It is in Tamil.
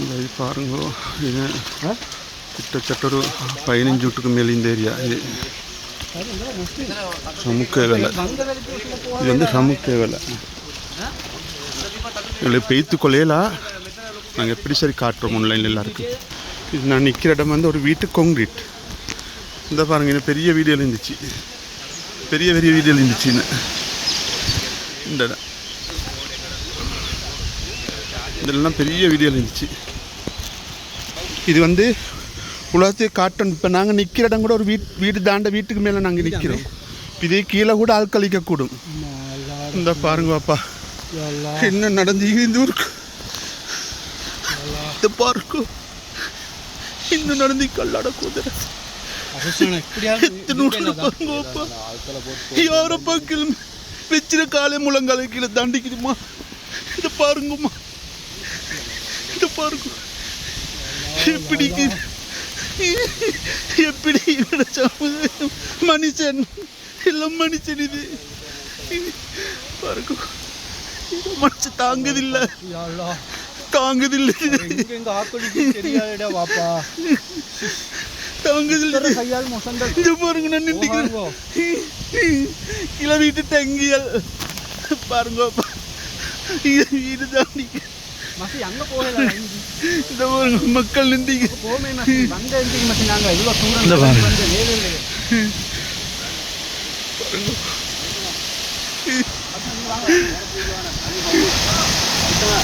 இது பாருங்க, இது கிட்டத்தட்ட ஒரு 15 வீட்டுக்கு மேலே இந்த ஏரியா. இது சமுக்க வேலை, இது வந்து சமுக்க வேலை. எங்களுக்கு பெய்த்து கொள்ளையலாம். நாங்கள் எப்படி சரி காட்டுறோம் ஆன்லைனில் எல்லாருக்கும். இது நான் நிற்கிற இடம் வந்து ஒரு வீட்டு கான்கிரீட். இந்த பாருங்கள், இன்னும் பெரிய வீடியோவில் இருந்துச்சு, பெரிய பெரிய வீடியோவில் இருந்துச்சுன்னு. இந்த இடம் இதெல்லாம் பெரிய வீடியோவில் இருந்துச்சு. இது வந்து உலகத்தையே காட்டணும். இப்போ நாங்கள் நிற்கிற இடம் கூட ஒரு வீடு தாண்ட வீட்டுக்கு மேலே நாங்கள் நிற்கிறோம். இதே கீழே கூட ஆள் கழிக்கக்கூடும். இந்த பாருங்க பாப்பா, என்ன நடந்து இந்த ஊருக்கு. இந்த பாருங்க, இன்னும் நடந்து கல்லாட கூதுற யார பக்கல் வச்சிட காலை முழங்கால கீழே தாண்டிக்குதுமா. இத பாருங்கம்மா, இத பாருங்க எப்படி எப்படி மனுஷன் எல்லாம் மனுஷன். இது பாருங்க, மனுஷன் தாங்குதில்லை தாங்குதில்லை இது பாருங்க. நான் நின்றுக்கிறேன் கீழே வீட்டு டங்கியல் பாருங்க வீடு தாண்டி இந்த பாருங்க மக்கள் நின்றீங்க.